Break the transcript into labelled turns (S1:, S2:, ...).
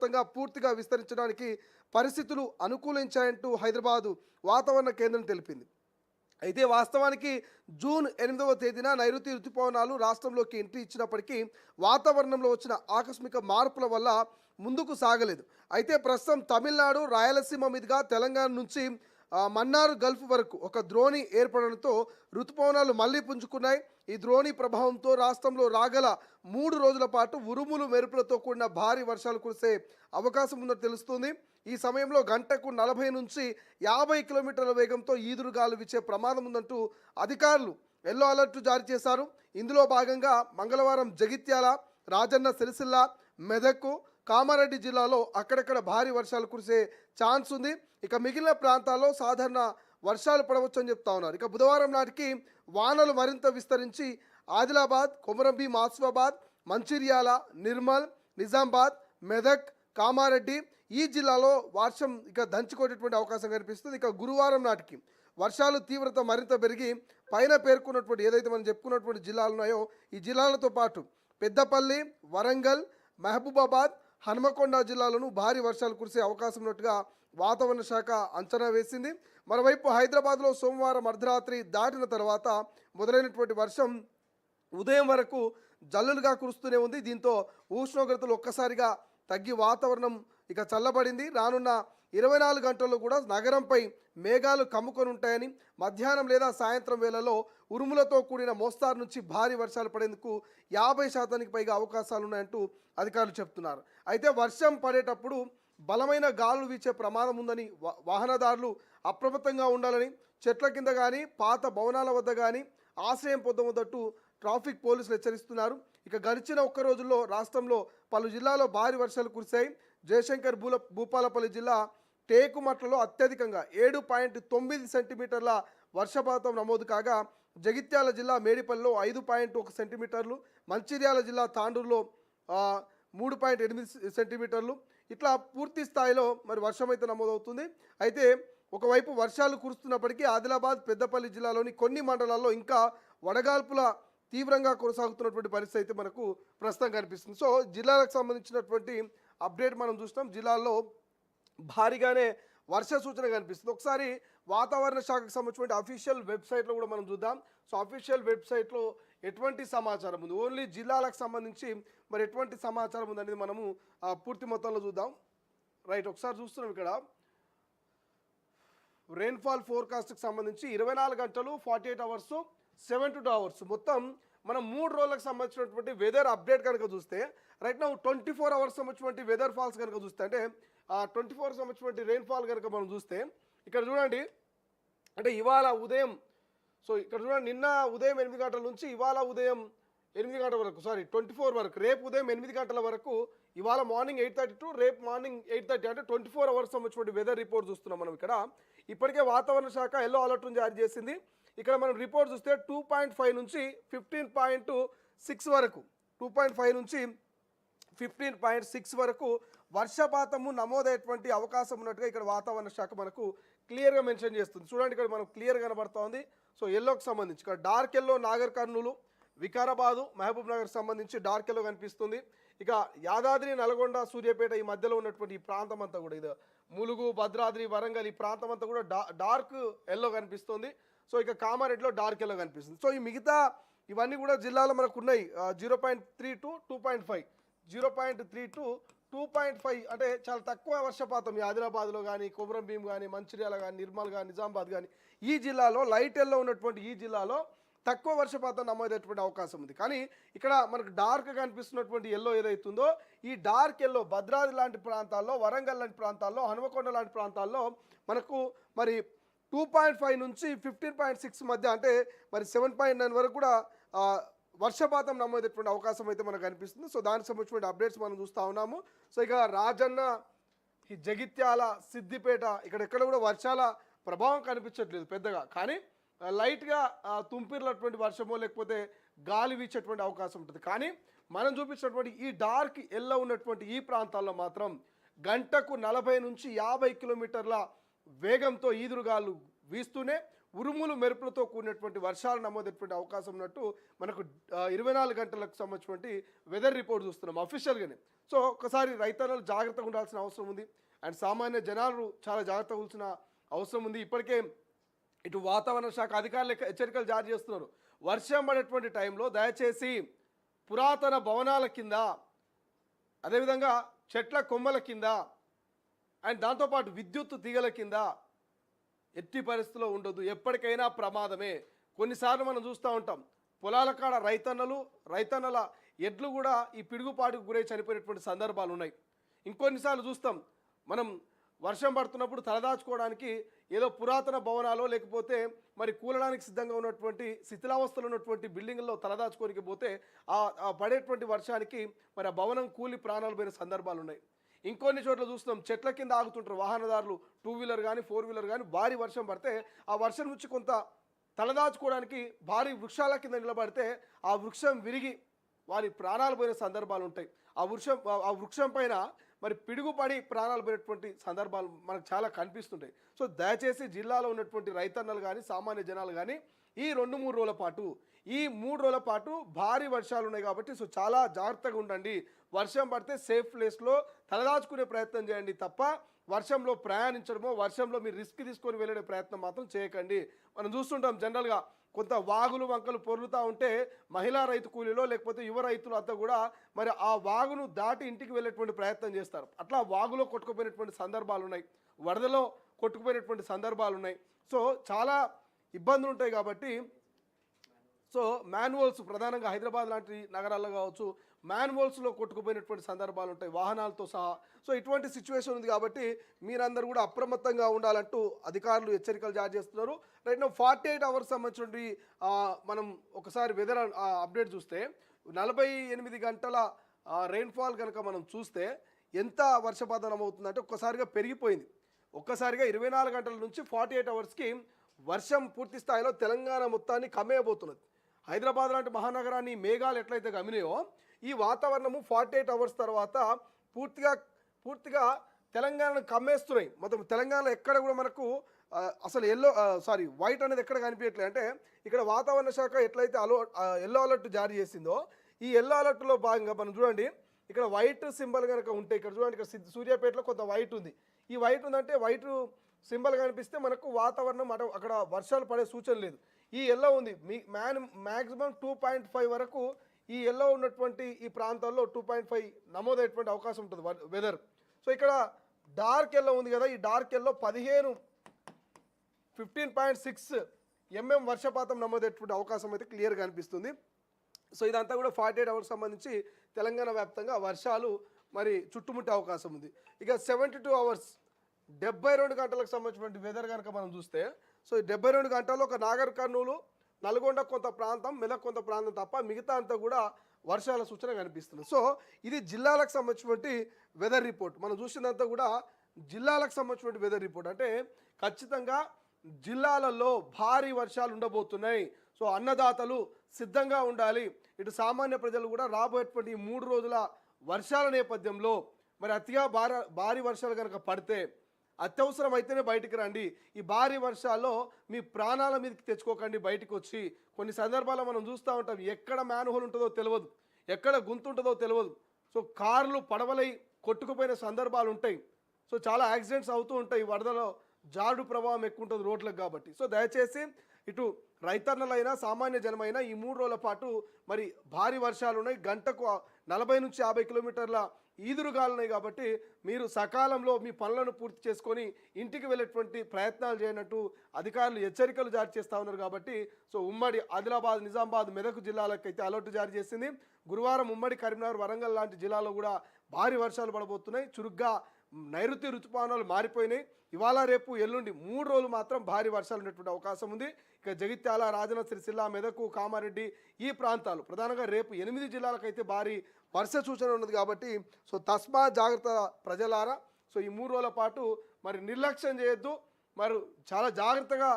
S1: వ్యాప్తంగా పూర్తిగా విస్తరించడానికి పరిస్థితులు అనుకూలించాయంటూ హైదరాబాదు వాతావరణ కేంద్రం తెలిపింది. అయితే వాస్తవానికి జూన్ 8వ తేదీన నైరుతి రుతుపవనాలు రాష్ట్రంలోకి ఎంట్రీ ఇచ్చినప్పటికీ వాతావరణంలో వచ్చిన ఆకస్మిక మార్పుల వల్ల ముందుకు సాగలేదు. అయితే ప్రస్తుతం తమిళనాడు, రాయలసీమ మీదుగా తెలంగాణ నుంచి మన్నార్ గల్ఫ్ వరకు ఒక ద్రోణి ఏర్పడడంతో రుతుపవనాలు మళ్లీ పుంజుకున్నాయి. ఈ ద్రోణి ప్రభావంతో రాష్ట్రంలో రాగల 3 రోజుల పాటు ఉరుములు మెరుపులతో కూడిన భారీ వర్షాలు కురిసే అవకాశం ఉందని తెలుస్తుంది. ఈ సమయంలో గంటకు 40 నుంచి 50 కిలోమీటర్ల వేగంతో ఈదురుగాలు వీచే ప్రమాదం ఉందంటూ అధికారులు ఎల్లో అలర్ట్ జారీ చేశారు. ఇందులో భాగంగా మంగళవారం జగిత్యాల, రాజన్న సిరిసిల్ల, మెదక్, కామారెడ్డి జిల్లాలో అక్కడక్కడ భారీ వర్షాలు కురిసే ఛాన్స్ ఉంది. ఇక మిగిలిన ప్రాంతాల్లో సాధారణ వర్షాలు పడవచ్చు అని చెప్తా ఉన్నారు. ఇక బుధవారం నాటికి వానలు మరింత విస్తరించి ఆదిలాబాద్, కొమరంభీం, ఆసిఫాబాద్, మంచిర్యాల, నిర్మల్, నిజామాబాద్, మెదక్, కామారెడ్డి ఈ జిల్లాలో వర్షం ఇక దంచుకొనేటువంటి అవకాశం కనిపిస్తుంది. ఇక గురువారం నాటికి వర్షాలు తీవ్రత మరింత పెరిగి పైన పేర్కొన్నటువంటి ఏదైతే మనం చెప్పుకున్నటువంటి జిల్లాలు ఉన్నాయో ఈ జిల్లాలతో పాటు పెద్దపల్లి, వరంగల్, మహబూబాబాద్, హనుమకొండ జిల్లాలను భారీ వర్షాలు కురిసే అవకాశం ఉన్నట్టుగా వాతావరణ శాఖ అంచనా వేసింది. మరోవైపు హైదరాబాద్లో సోమవారం అర్ధరాత్రి దాటిన తర్వాత మొదలైనటువంటి వర్షం ఉదయం వరకు జల్లులుగా కురుస్తూనే ఉంది. దీంతో ఉష్ణోగ్రతలు ఒక్కసారిగా తగ్గి వాతావరణం ఇక చల్లబడింది. రానున్న 24 గంటల్లో కూడా నగరంపై మేఘాలు కమ్ముకొని ఉంటాయని, మధ్యాహ్నం లేదా సాయంత్రం వేళల్లో ఉరుములతో కూడిన మోస్తారు నుంచి భారీ వర్షాలు పడేందుకు 50% పైగా అవకాశాలు ఉన్నాయంటూ అధికారులు చెప్తున్నారు. అయితే వర్షం పడేటప్పుడు బలమైన గాలులు వీచే ప్రమాదం ఉందని వాహనదారులు అప్రమత్తంగా ఉండాలని, చెట్ల కింద కానీ పాత భవనాల వద్ద కానీ ఆశ్రయం పొందవద్దంటూ ట్రాఫిక్ పోలీసులు హెచ్చరిస్తున్నారు. ఇక గడిచిన ఒక్క రోజుల్లో రాష్ట్రంలో పలు జిల్లాల్లో భారీ వర్షాలు కురిశాయి. జయశంకర్ భూపాలపల్లి జిల్లా టేకుమట్లలో అత్యధికంగా 7.9 సెంటీమీటర్ల వర్షపాతం నమోదు కాగా, జగిత్యాల జిల్లా మేడిపల్లిలో 5.1 సెంటీమీటర్లు, మంచిర్యాల జిల్లా తాండూరులో 3.8 సెంటీమీటర్లు ఇట్లా పూర్తి స్థాయిలో మరి వర్షం అయితే నమోదవుతుంది. అయితే ఒకవైపు వర్షాలు కురుస్తున్నప్పటికీ ఆదిలాబాద్, పెద్దపల్లి జిల్లాలోని కొన్ని మండలాల్లో ఇంకా వడగాల్పుల తీవ్రంగా కొనసాగుతున్నటువంటి పరిస్థితి అయితే మనకు ప్రస్తుతం కనిపిస్తుంది. సో జిల్లాలకు సంబంధించినటువంటి అప్డేట్ మనం చూస్తాం. జిల్లాల్లో భారీగానే వర్ష సూచన కనిపిస్తుంది. ఒకసారి వాతావరణ శాఖకు సంబంధించిన అఫీషియల్ వెబ్సైట్లో కూడా మనం చూద్దాం. సో అఫీషియల్ వెబ్సైట్లో ఎటువంటి సమాచారం ఉంది, ఓన్లీ జిల్లాలకు సంబంధించి మరి ఎటువంటి సమాచారం ఉందనేది మనము పూర్తి మొత్తంలో చూద్దాం. రైట్, ఒకసారి చూస్తున్నాం ఇక్కడ రెయిన్ఫాల్ ఫోర్కాస్ట్కి సంబంధించి 24 గంటలు, 48 అవర్స్, 72 అవర్స్ మొత్తం మనం 3 రోజులకు సంబంధించినటువంటి వెదర్ అప్డేట్ కనుక చూస్తే రైట్ నౌ 24 అవర్స్ సంబంధించినటువంటి వెదర్ ఫాల్స్ కనుక చూస్తే అంటే 24 సంబంధించినటువంటి రెయిన్ఫాల్ కనుక మనం చూస్తే ఇక్కడ చూడండి, అంటే ఇవాళ ఉదయం, సో ఇక్కడ చూడండి నిన్న ఉదయం 8 గంటల నుంచి ఇవాళ ఉదయం 8 గంటల వరకు, 24 వరకు, రేపు ఉదయం 8 గంటల వరకు, ఇవాళ మార్నింగ్ 8:30 టు రేపు మార్నింగ్ 8:30 అంటే 24 అవర్స్ సంబంధించిన వెదర్ రిపోర్ట్ చూస్తున్నాం మనం ఇక్కడ. ఇప్పటికే వాతావరణ శాఖ ఎల్లో అలర్ట్ను జారీ చేసింది. ఇక్కడ మనం రిపోర్ట్ చూస్తే 2.5 నుంచి 15.6 వరకు, 2.5 నుంచి 15.6 వరకు వర్షపాతము నమోదయ్యేటువంటి అవకాశం ఉన్నట్టుగా ఇక్కడ వాతావరణ శాఖ మనకు క్లియర్గా మెన్షన్ చేస్తుంది. చూడండి ఇక్కడ మనకు క్లియర్గా కనబడుతోంది. సో ఎల్లోకి సంబంధించి ఇక్కడ డార్క్ ఎల్లో నాగర్ కర్నూలు, వికారాబాదు, మహబూబ్ నగర్ సంబంధించి డార్క్ ఎల్లో కనిపిస్తుంది. ఇక యాదాద్రి, నల్గొండ, సూర్యాపేట ఈ మధ్యలో ఉన్నటువంటి ఈ ప్రాంతం అంతా కూడా, ఇది ములుగు, భద్రాద్రి, వరంగల్ ఈ ప్రాంతం అంతా కూడా డార్క్ ఎల్లో కనిపిస్తుంది. సో ఇక కామారెడ్డిలో డార్క్ ఎల్లో కనిపిస్తుంది. సో ఈ మిగతా ఇవన్నీ కూడా జిల్లాలో మనకు ఉన్నాయి. 0.3 టు 2.5, 0.3 టు 2.5 అంటే చాలా తక్కువ వర్షపాతం ఈ ఆదిలాబాద్లో కానీ, కొమరంభీం కానీ, మంచిర్యాల కానీ, నిర్మల్ కానీ, నిజామాబాద్ కానీ ఈ జిల్లాలో లైట్ ఎల్లో ఉన్నటువంటి ఈ జిల్లాలో తక్కువ వర్షపాతం నమోదయ్యేటువంటి అవకాశం ఉంది. కానీ ఇక్కడ మనకు డార్క్ కనిపిస్తున్నటువంటి ఎల్లో ఏదైతుందో ఈ డార్క్ ఎల్లో భద్రాద్రి లాంటి ప్రాంతాల్లో, వరంగల్ లాంటి ప్రాంతాల్లో, హనుమకొండ లాంటి ప్రాంతాల్లో మనకు మరి 2.5 నుంచి 15.6 మధ్య అంటే మరి 7.9 వరకు కూడా వర్షపాతం నమోదయ్యేటువంటి అవకాశం అయితే మనకు కనిపిస్తుంది. సో దానికి సంబంధించిన అప్డేట్స్ మనం చూస్తూ ఉన్నాము. సో ఇక రాజన్న, ఈ జగిత్యాల, సిద్దిపేట ఎక్కడ కూడా వర్షాల ప్రభావం కనిపించట్లేదు పెద్దగా, కానీ లైట్గా తుంపిర్లటువంటి వర్షమో లేకపోతే గాలి వీచేటువంటి అవకాశం ఉంటుంది. కానీ మనం చూపించినటువంటి ఈ డార్క్ ఎల్లో ఉన్నటువంటి ఈ ప్రాంతాల్లో మాత్రం గంటకు 40 నుంచి 50 కిలోమీటర్ల వేగంతో ఈదురుగాలు వీస్తూనే ఉరుములు మెరుపులతో కూడినటువంటి వర్షాలు నమోదైనటువంటి అవకాశం ఉన్నట్టు మనకు 24 గంటలకు సంబంధించినటువంటి వెదర్ రిపోర్ట్ చూస్తున్నాం అఫీషియల్గానే. సో ఒకసారి రైతన్నలు జాగ్రత్తగా ఉండాల్సిన అవసరం ఉంది, అండ్ సామాన్య జనాలు చాలా జాగ్రత్తగా ఉండాల్సిన అవసరం ఉంది. ఇప్పటికే ఇటు వాతావరణ శాఖ అధికారులు హెచ్చరికలు జారీ చేస్తున్నారు. వర్షం పడేటువంటి టైంలో దయచేసి పురాతన భవనాల కింద, అదేవిధంగా చెట్ల కొమ్మల కింద, అండ్ దాంతోపాటు విద్యుత్ తీగల కింద ఎట్టి పరిస్థితిలో ఉండదు. ఎప్పటికైనా ప్రమాదమే. కొన్నిసార్లు మనం చూస్తూ ఉంటాం పొలాల కాడ రైతన్నల ఎడ్లు కూడా ఈ పిడుగుపాటుకు గురై చనిపోయినటువంటి సందర్భాలు ఉన్నాయి. ఇంకొన్నిసార్లు చూస్తాం మనం వర్షం పడుతున్నప్పుడు తలదాచుకోవడానికి ఏదో పురాతన భవనాలు లేకపోతే మరి కూలడానికి సిద్ధంగా ఉన్నటువంటి శిథిలావస్థలో ఉన్నటువంటి బిల్డింగ్లో తలదాచుకోనికి పోతే ఆ పడేటువంటి వర్షానికి మరి ఆ భవనం కూలి ప్రాణాలు పోయిన సందర్భాలు ఉన్నాయి. ఇంకొన్ని చోట్ల చూస్తున్నాం చెట్ల కింద ఆగుతుంటారు వాహనదారులు, 2 వీలర్ కానీ 4 వీలర్ కానీ. భారీ వర్షం పడితే ఆ వర్షం నుంచి కొంత తలదాచుకోవడానికి భారీ వృక్షాల కింద నిలబడితే ఆ వృక్షం విరిగి వారి ప్రాణాలు పోయిన సందర్భాలు ఉంటాయి. ఆ వృక్షం పైన మరి పిడుగుపడి ప్రాణాలు పోయినటువంటి సందర్భాలు మనకు చాలా కనిపిస్తుంటాయి. సో దయచేసి జిల్లాలో ఉన్నటువంటి రైతన్నలు కానీ సామాన్య జనాలు కానీ ఈ 2-3 రోజుల పాటు భారీ వర్షాలు ఉన్నాయి కాబట్టి సో చాలా జాగ్రత్తగా ఉండండి. వర్షం పడితే సేఫ్ ప్లేస్లో తలదాచుకునే ప్రయత్నం చేయండి తప్ప వర్షంలో ప్రయాణించడమో వర్షంలో మీరు రిస్క్ తీసుకొని వెళ్ళే ప్రయత్నం మాత్రం చేయకండి. మనం చూస్తుంటాం జనరల్గా కొంత వాగులు వంకలు పొర్లుతూ ఉంటే మహిళా రైతు కూలీలో లేకపోతే యువ రైతులు అంతా కూడా మరి ఆ వాగును దాటి ఇంటికి వెళ్ళేటువంటి ప్రయత్నం చేస్తారు. అట్లా వాగులో కొట్టుకుపోయినటువంటి సందర్భాలు ఉన్నాయి, వరదలో కొట్టుకుపోయినటువంటి సందర్భాలు ఉన్నాయి. సో చాలా ఇబ్బందులు ఉంటాయి కాబట్టి సో మాన్యువల్స్ ప్రధానంగా హైదరాబాద్ లాంటి నగరాల్లో కావచ్చు మాన్యువల్స్లో కొట్టుకుపోయినటువంటి సందర్భాలు ఉంటాయి వాహనాలతో సహా. సో ఇటువంటి సిచ్యువేషన్ ఉంది కాబట్టి మీరందరూ కూడా అప్రమత్తంగా ఉండాలంటూ అధికారులు హెచ్చరికలు జారీ చేస్తున్నారు. రైట్ నౌ 48 అవర్స్ సంబంధించి మనం ఒకసారి వెదర్ అప్డేట్ చూస్తే 48 గంటల రెయిన్ఫాల్ కనుక మనం చూస్తే ఎంత వర్షపాతం అవుతుందంటే ఒక్కసారిగా పెరిగిపోయింది. ఒక్కసారిగా 24 గంటల నుంచి 48 అవర్స్కి వర్షం పూర్తి స్థాయిలో తెలంగాణ మొత్తాన్ని కమ్మేయబోతున్నది. హైదరాబాద్ లాంటి మహానగరాన్ని మేఘాలు ఎట్లయితే కమ్మినాయో ఈ వాతావరణము 48 అవర్స్ తర్వాత పూర్తిగా తెలంగాణను కమ్మేస్తున్నాయి. మొత్తం తెలంగాణలో ఎక్కడ కూడా మనకు అసలు వైట్ అనేది ఎక్కడ కనిపించట్లేదు. అంటే ఇక్కడ వాతావరణ శాఖ ఎట్లయితే ఎల్లో అలర్ట్ జారీ చేసిందో ఈ ఎల్లో అలర్ట్లో భాగంగా మనం చూడండి ఇక్కడ వైట్ సింబల్ కనుక ఉంటే ఇక్కడ చూడండి ఇక్కడ సూర్యాపేటలో కొంత వైట్ ఉంది. ఈ వైట్ ఉందంటే వైట్ సింబల్ కనిపిస్తే మనకు వాతావరణం అక్కడ వర్షాలు పడే సూచన లేదు. ఈ ఎల్లో ఉంది మ్యాక్సిమం 2.5 వరకు ఈ ఎల్లో ఉన్నటువంటి ఈ ప్రాంతాల్లో 2.5 నమోదయ్యేటువంటి అవకాశం ఉంటుంది వెదర్. సో ఇక్కడ డార్క్ ఎల్లో ఉంది కదా, ఈ డార్క్ ఎల్లో 15.6 mm వర్షపాతం నమోదయ్యేటువంటి అవకాశం అయితే క్లియర్గా కనిపిస్తుంది. సో ఇదంతా కూడా 48 అవర్స్ సంబంధించి తెలంగాణ వ్యాప్తంగా వర్షాలు మరి చుట్టుముట్టే అవకాశం ఉంది. ఇక 72 అవర్స్ 72 గంటలకు సంబంధించినటువంటి వెదర్ కనుక మనం చూస్తే సో 72 గంటల్లో ఒక నాగర్ కర్నూలు, నల్గొండ కొంత ప్రాంతం, మెదక్ కొంత ప్రాంతం తప్ప మిగతా అంతా కూడా వర్షాల సూచన కనిపిస్తుంది. సో ఇది జిల్లాలకు సంబంధించినటువంటి వెదర్ రిపోర్ట్. మనం చూసినంతా కూడా జిల్లాలకు సంబంధించినటువంటి వెదర్ రిపోర్ట్. అంటే ఖచ్చితంగా జిల్లాలలో భారీ వర్షాలు ఉండబోతున్నాయి. సో అన్నదాతలు సిద్ధంగా ఉండాలి. ఇటు సామాన్య ప్రజలు కూడా రాబోయేటువంటి 3 రోజుల వర్షాల నేపథ్యంలో మరి అతిగా భారీ వర్షాలు కనుక పడితే అత్యవసరం అయితేనే బయటికి రండి. ఈ భారీ వర్షాల్లో మీ ప్రాణాల మీదకి తెచ్చుకోకండి బయటికి వచ్చి. కొన్ని సందర్భాల్లో మనం చూస్తూ ఉంటాం ఎక్కడ మ్యాన్హోల్ ఉంటుందో తెలియదు, ఎక్కడ గుంత ఉంటుందో తెలియదు. సో కార్లు పడవలై కొట్టుకుపోయిన సందర్భాలు ఉంటాయి. సో చాలా యాక్సిడెంట్స్ అవుతూ ఉంటాయి వరదలో, జాడు ప్రభావం ఎక్కువ ఉంటుంది రోడ్లకు కాబట్టి. సో దయచేసి ఇటు రైతన్నలైనా సామాన్య జనమైనా ఈ 3 రోజుల పాటు మరి భారీ వర్షాలు ఉన్నాయి. గంటకు 40 నుంచి 50 కిలోమీటర్ల ఈదురుగాలు ఉన్నాయి కాబట్టి మీరు సకాలంలో మీ పనులను పూర్తి చేసుకొని ఇంటికి వెళ్ళేటువంటి ప్రయత్నాలు చేయనట్టు అధికారులు హెచ్చరికలు జారీ చేస్తూ ఉన్నారు. కాబట్టి సో ఉమ్మడి ఆదిలాబాద్, నిజామాబాద్, మెదక్ జిల్లాలకైతే అలర్ట్ జారీ చేసింది. గురువారం ఉమ్మడి కరీంనగర్, వరంగల్ లాంటి జిల్లాలో కూడా భారీ వర్షాలు పడబోతున్నాయి. చురుగ్గా నైరుతి ఋతుపవనాలు మారిపోయినాయి. ఇవాళ రేపు ఎల్లుండి 3 రోజులు మాత్రం భారీ వర్షాలు ఉండేటువంటి అవకాశం ఉంది. ఇక జగిత్యాల, రాజన్న సిరిసిల్ల, మెదక్, కామారెడ్డి ఈ ప్రాంతాలు ప్రధానంగా రేపు 8 జిల్లాలకైతే భారీ వర్ష సూచన ఉన్నది. కాబట్టి సో తస్మా జాగ్రత్త ప్రజలారా. సో ఈ 3 రోజుల పాటు మరి నిర్లక్ష్యం చేయొద్దు, మరి చాలా జాగ్రత్తగా